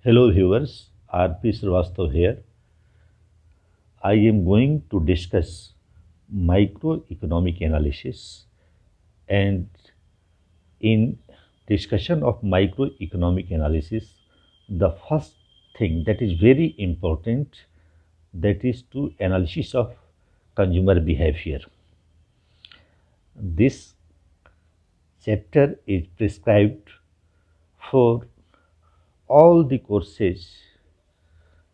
Hello viewers, R.P. Srivastav here. I am going to discuss microeconomic analysis, and in discussion of microeconomic analysis, the first thing that is very important, that is to analysis of consumer behavior. This chapter is prescribed for all the courses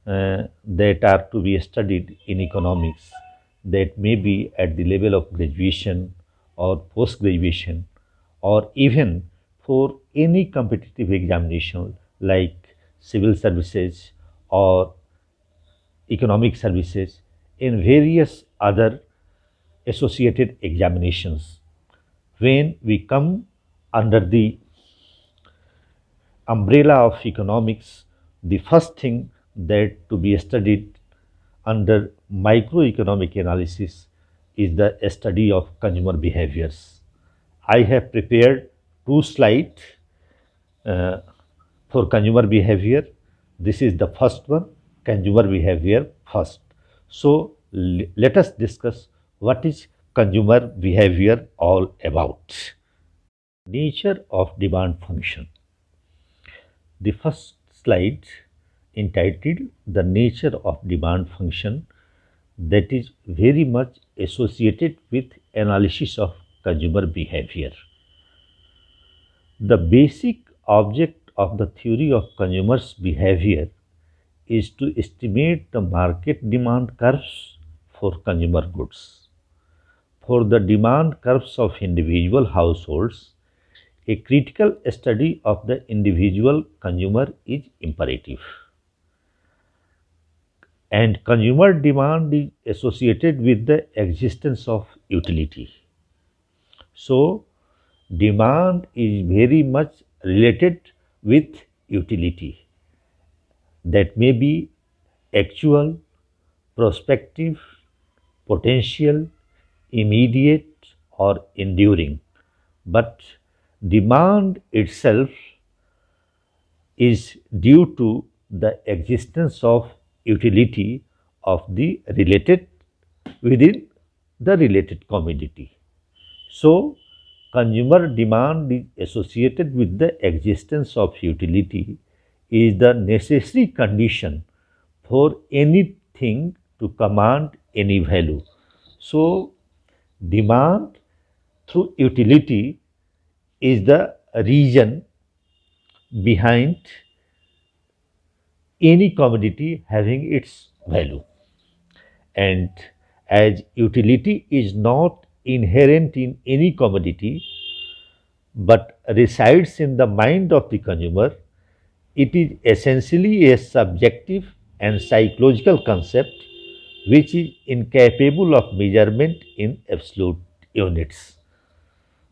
that are to be studied in economics, that may be at the level of graduation or post graduation, or even for any competitive examination like civil services or economic services in various other associated examinations. When we come under the umbrella of economics, the first thing that to be studied under microeconomic analysis is the study of consumer behaviors. I have prepared two slides uh, for consumer behavior. This is the first one, consumer behavior first. So let us discuss what is consumer behavior all about. Nature of demand function. The first slide entitled The Nature of Demand Function, that is very much associated with analysis of consumer behavior. The basic object of the theory of consumers' behavior is to estimate the market demand curves for consumer goods. For the demand curves of individual households, a critical study of the individual consumer is imperative. And consumer demand is associated with the existence of utility. So, demand is very much related with utility, that may be actual, prospective, potential, immediate, or enduring. But demand itself is due to the existence of utility of the related within the related commodity. So, consumer demand is associated with the existence of utility is the necessary condition for anything to command any value. So, demand through utility is the reason behind any commodity having its value. And as utility is not inherent in any commodity but resides in the mind of the consumer, it is essentially a subjective and psychological concept which is incapable of measurement in absolute units.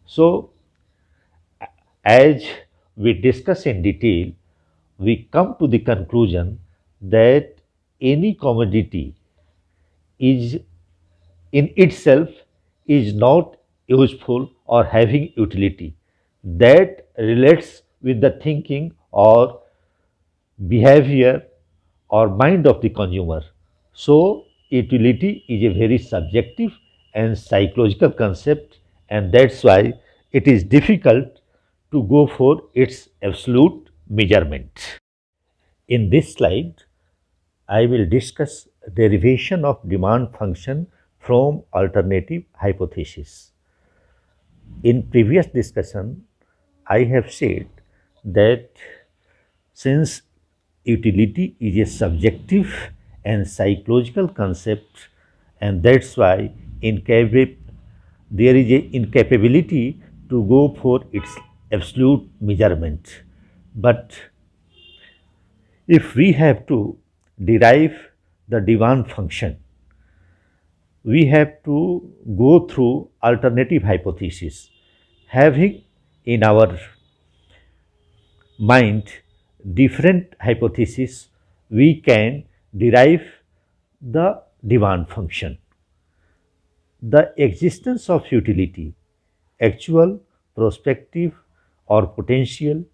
So, as we discuss in detail, we come to the conclusion that any commodity is in itself is not useful or having utility. That relates with the thinking or behavior or mind of the consumer. So, utility is a very subjective and psychological concept, and that's why it is difficult to go for its absolute measurement. In this slide, I will discuss derivation of demand function from alternative hypothesis. In previous discussion, I have said that since utility is a subjective and psychological concept, and that's why there is a incapability to go for its absolute measurement. But if we have to derive the demand function, we have to go through alternative hypothesis. Having in our mind different hypotheses, we can derive the demand function. The existence of utility, actual, prospective, or potential,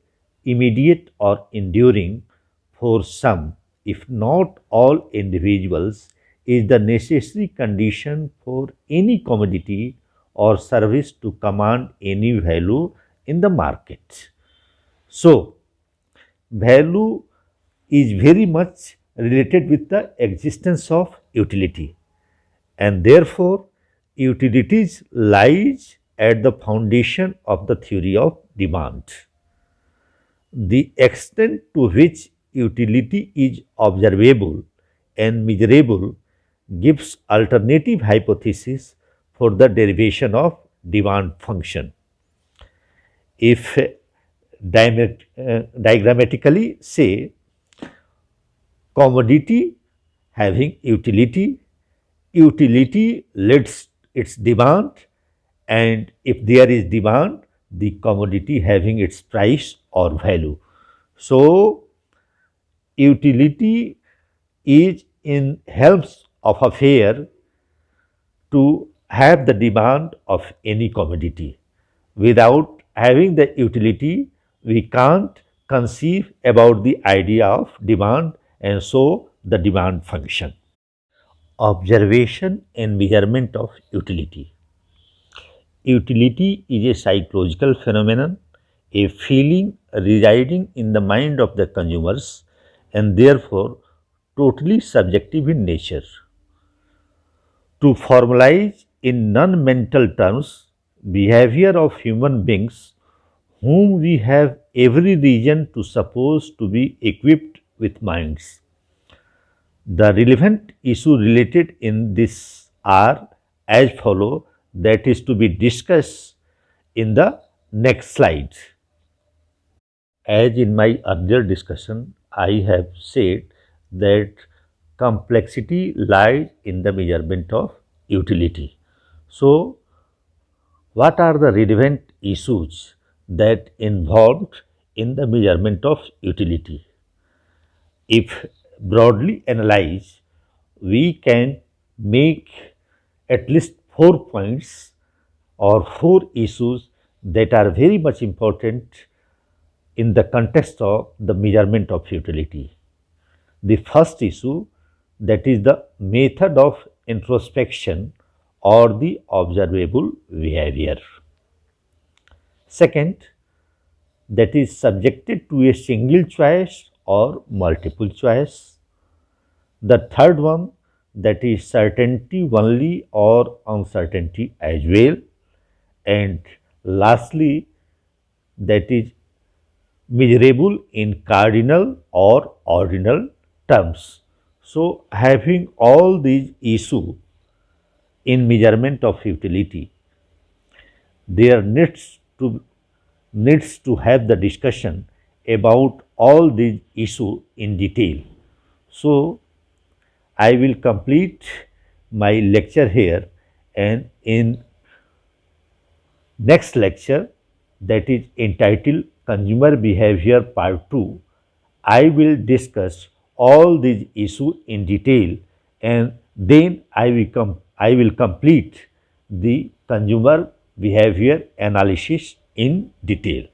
immediate, or enduring, for some, if not all individuals, is the necessary condition for any commodity or service to command any value in the market. So, value is very much related with the existence of utility, and therefore utilities lies at the foundation of the theory of demand. The extent to which utility is observable and measurable gives alternative hypothesis for the derivation of demand function. If diagrammatically say commodity having utility, utility leads its demand, and if there is demand, the commodity having its price or value. So, utility is in helms of affair to have the demand of any commodity. Without having the utility, we can't conceive about the idea of demand, and so the demand function. Observation and measurement of utility. Utility is a psychological phenomenon, a feeling residing in the mind of the consumers and therefore totally subjective in nature. To formalize in non mental terms, behavior of human beings whom we have every reason to suppose to be equipped with minds. The relevant issue related in this are as follow, that is to be discussed in the next slide. As in my earlier discussion, I have said that complexity lies in the measurement of utility. So, what are the relevant issues that involved in the measurement of utility? If broadly analyzed, we can make at least 4 points or 4 issues that are very much important in the context of the measurement of utility. The first issue, that is the method of introspection or the observable behavior. Second, that is subjected to a single choice or multiple choice. The third one, that is certainty only or uncertainty as well. And lastly, that is measurable in cardinal or ordinal terms. So, having all these issues in measurement of utility, there needs to have the discussion about all these issues in detail. So, I will complete my lecture here, and in next lecture, that is entitled Consumer Behavior Part 2, I will discuss all these issues in detail, and then I will complete the consumer behavior analysis in detail.